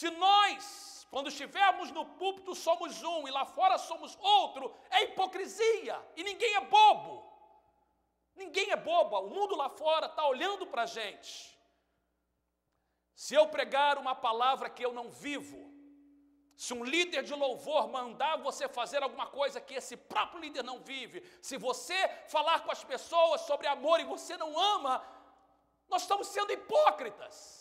Se nós, quando estivermos no púlpito, somos um e lá fora somos outro, é hipocrisia. E ninguém é bobo. Ninguém é bobo. O mundo lá fora está olhando para a gente. Se eu pregar uma palavra que eu não vivo, se um líder de louvor mandar você fazer alguma coisa que esse próprio líder não vive, se você falar com as pessoas sobre amor e você não ama, nós estamos sendo hipócritas.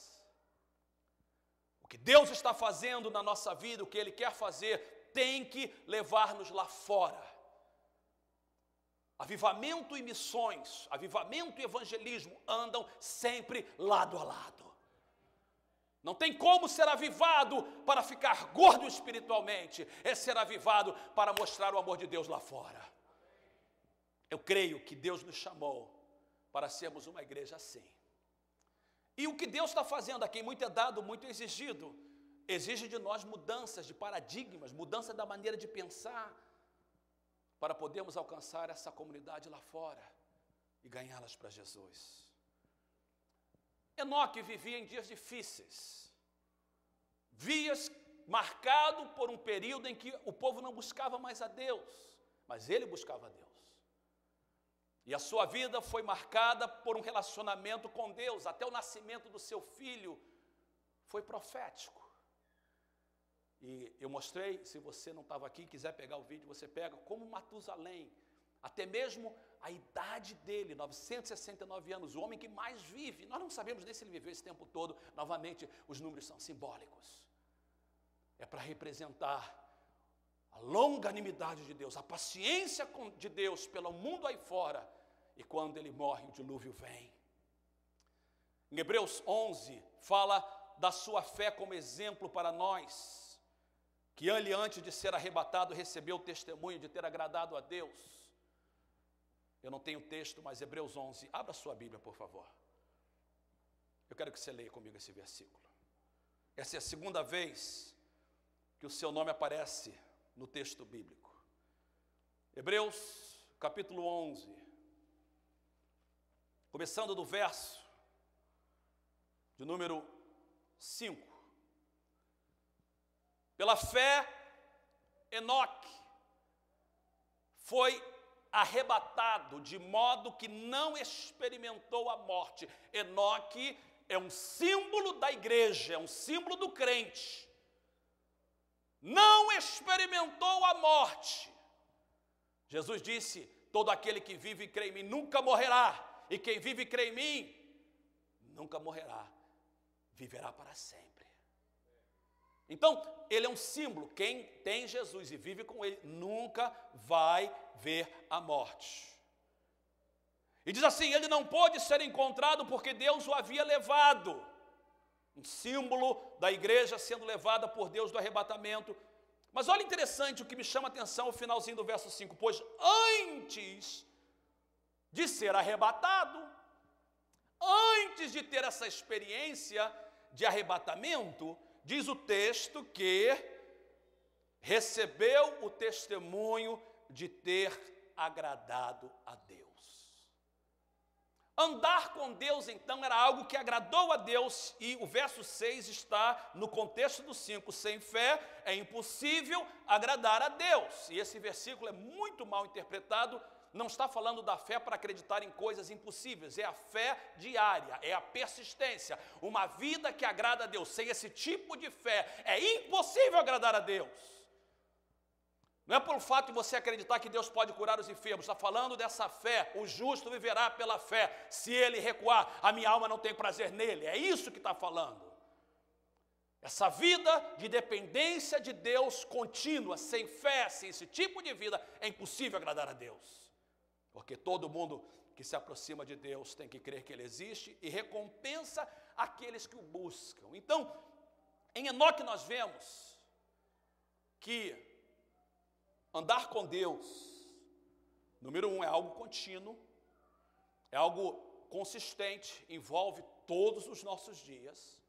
O que Deus está fazendo na nossa vida, o que Ele quer fazer, tem que levar-nos lá fora. Avivamento e missões, avivamento e evangelismo andam sempre lado a lado. Não tem como ser avivado para ficar gordo espiritualmente, é ser avivado para mostrar o amor de Deus lá fora. Eu creio que Deus nos chamou para sermos uma igreja assim. E o que Deus está fazendo aqui, muito é dado, muito é exigido, exige de nós mudanças de paradigmas, mudança da maneira de pensar, para podermos alcançar essa comunidade lá fora e ganhá-las para Jesus. Enoque vivia em dias difíceis, dias marcados por um período em que o povo não buscava mais a Deus, mas ele buscava a Deus. E a sua vida foi marcada por um relacionamento com Deus, até o nascimento do seu filho foi profético. E eu mostrei, se você não estava aqui, quiser pegar o vídeo, você pega, como Matusalém, até mesmo a idade dele, 969 anos, o homem que mais vive, nós não sabemos nem se ele viveu esse tempo todo, novamente, os números são simbólicos. É para representar a longanimidade de Deus, a paciência de Deus pelo mundo aí fora, e quando ele morre, o dilúvio vem. Em Hebreus 11, fala da sua fé como exemplo para nós, que ele, antes de ser arrebatado, recebeu o testemunho de ter agradado a Deus. Eu não tenho texto, mas Hebreus 11, abra sua Bíblia, por favor. Eu quero que você leia comigo esse versículo. Essa é a segunda vez que o seu nome aparece no texto bíblico. Hebreus, capítulo 11, começando do verso de número 5. Pela fé, Enoque foi arrebatado de modo que não experimentou a morte. Enoque é um símbolo da igreja, é um símbolo do crente. Não experimentou a morte. Jesus disse: todo aquele que vive e crê em mim nunca morrerá, e quem vive e crê em mim nunca morrerá, viverá para sempre. Então, ele é um símbolo. Quem tem Jesus e vive com ele nunca vai ver a morte. E diz assim: ele não pôde ser encontrado porque Deus o havia levado. Um símbolo da igreja sendo levada por Deus do arrebatamento. Mas olha interessante, o que me chama a atenção, o finalzinho do verso 5. Pois antes de ser arrebatado, antes de ter essa experiência de arrebatamento, diz o texto que recebeu o testemunho de ter agradado a Deus. Andar com Deus, então, era algo que agradou a Deus, e o verso 6 está no contexto do 5. Sem fé é impossível agradar a Deus. E esse versículo é muito mal interpretado. Não está falando da fé para acreditar em coisas impossíveis, é a fé diária, é a persistência, uma vida que agrada a Deus. Sem esse tipo de fé, é impossível agradar a Deus. Não é pelo fato de você acreditar que Deus pode curar os enfermos, está falando dessa fé, o justo viverá pela fé. Se ele recuar, a minha alma não tem prazer nele, é isso que está falando. Essa vida de dependência de Deus contínua, sem fé, sem esse tipo de vida, é impossível agradar a Deus. Porque todo mundo que se aproxima de Deus tem que crer que Ele existe e recompensa aqueles que o buscam. Então, em Enoque nós vemos que andar com Deus, número 1, é algo contínuo, é algo consistente, envolve todos os nossos dias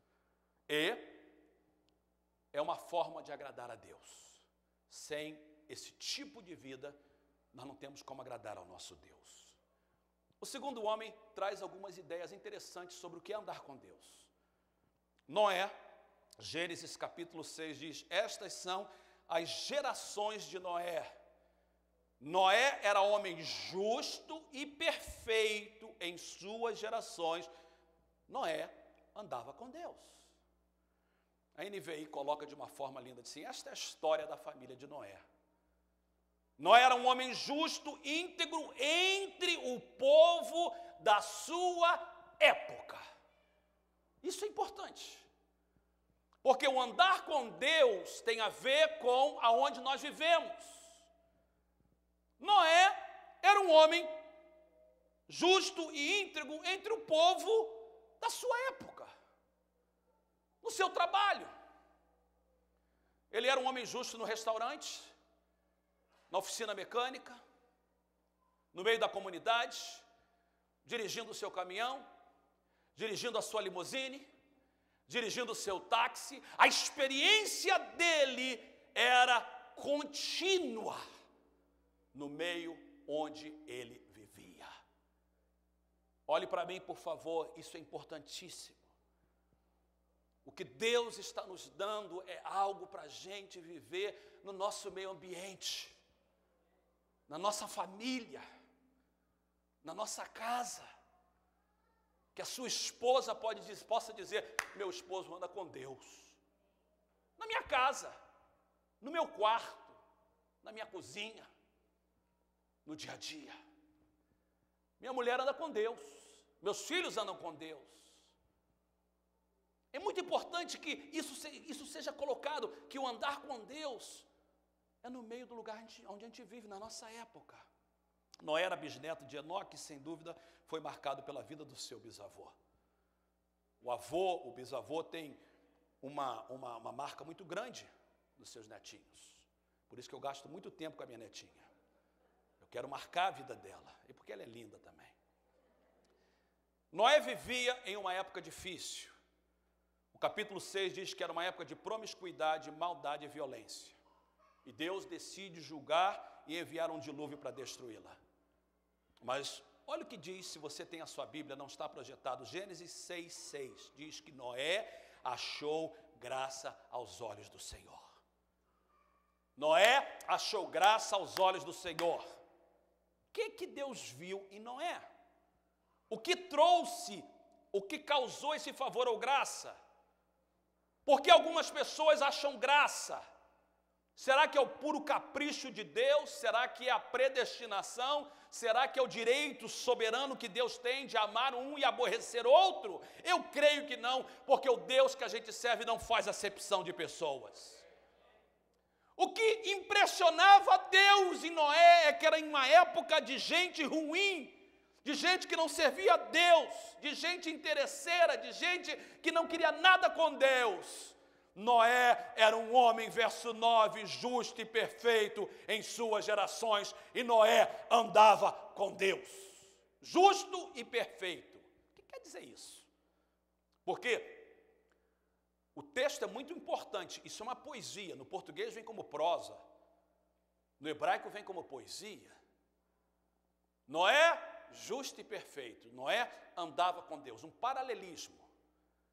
e é uma forma de agradar a Deus. Sem esse tipo de vida, nós não temos como agradar ao nosso Deus. O segundo homem traz algumas ideias interessantes sobre o que é andar com Deus. Noé, Gênesis capítulo 6 diz: estas são as gerações de Noé. Noé era homem justo e perfeito em suas gerações. Noé andava com Deus. A NVI coloca de uma forma linda assim: esta é a história da família de Noé. Noé era um homem justo, íntegro entre o povo da sua época. Isso é importante, porque o andar com Deus tem a ver com aonde nós vivemos. Noé era um homem justo e íntegro entre o povo da sua época, no seu trabalho. Ele era um homem justo no restaurante, na oficina mecânica, no meio da comunidade, dirigindo o seu caminhão, dirigindo a sua limusine, dirigindo o seu táxi. A experiência dele era contínua no meio onde ele vivia. Olhe para mim, por favor, isso é importantíssimo. O que Deus está nos dando é algo para a gente viver no nosso meio ambiente, na nossa família, na nossa casa. Que a sua esposa possa dizer: meu esposo anda com Deus. Na minha casa, no meu quarto, na minha cozinha, no dia a dia. Minha mulher anda com Deus, meus filhos andam com Deus. É muito importante que isso seja colocado, que o andar com Deus é no meio do lugar onde a gente vive, na nossa época. Noé era bisneto de Enoque, sem dúvida, foi marcado pela vida do seu bisavô. O bisavô tem uma marca muito grande nos seus netinhos. Por isso que eu gasto muito tempo com a minha netinha. Eu quero marcar a vida dela, e porque ela é linda também. Noé vivia em uma época difícil. O capítulo 6 diz que era uma época de promiscuidade, maldade e violência. E Deus decide julgar e enviar um dilúvio para destruí-la. Mas olha o que diz, se você tem a sua Bíblia, não está projetado. Gênesis 6:6 diz que Noé achou graça aos olhos do Senhor. Noé achou graça aos olhos do Senhor. O que Deus viu em Noé? O que causou esse favor ou graça? Porque algumas pessoas acham graça. Será que é o puro capricho de Deus? Será que é a predestinação? Será que é o direito soberano que Deus tem de amar um e aborrecer outro? Eu creio que não, porque o Deus que a gente serve não faz acepção de pessoas. O que impressionava Deus em Noé é que era em uma época de gente ruim, de gente que não servia a Deus, de gente interesseira, de gente que não queria nada com Deus. Noé era um homem, verso 9, justo e perfeito em suas gerações, e Noé andava com Deus, justo e perfeito. O que quer dizer isso? Porque o texto é muito importante, isso é uma poesia, no português vem como prosa, no hebraico vem como poesia. Noé, justo e perfeito, Noé andava com Deus, um paralelismo.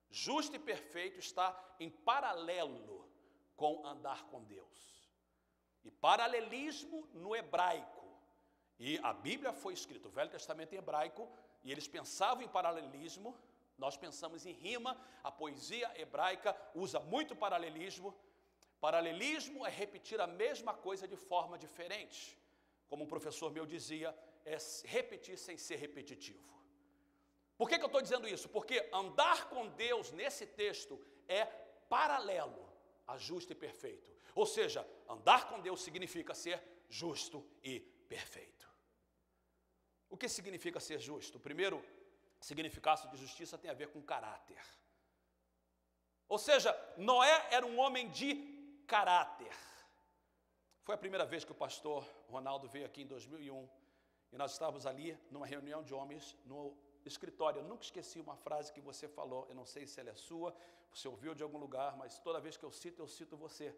Justo e perfeito está em paralelo com andar com Deus. E paralelismo no hebraico. E a Bíblia foi escrita, o Velho Testamento em hebraico, e eles pensavam em paralelismo, nós pensamos em rima, a poesia hebraica usa muito paralelismo. Paralelismo é repetir a mesma coisa de forma diferente. Como um professor meu dizia, é repetir sem ser repetitivo. Por que eu estou dizendo isso? Porque andar com Deus nesse texto é paralelo a justo e perfeito. Ou seja, andar com Deus significa ser justo e perfeito. O que significa ser justo? O primeiro significado de justiça tem a ver com caráter. Ou seja, Noé era um homem de caráter. Foi a primeira vez que o pastor Ronaldo veio aqui em 2001 e nós estávamos ali numa reunião de homens no escritório. Eu nunca esqueci uma frase que você falou, eu não sei se ela é sua, você ouviu de algum lugar, mas toda vez que eu cito você.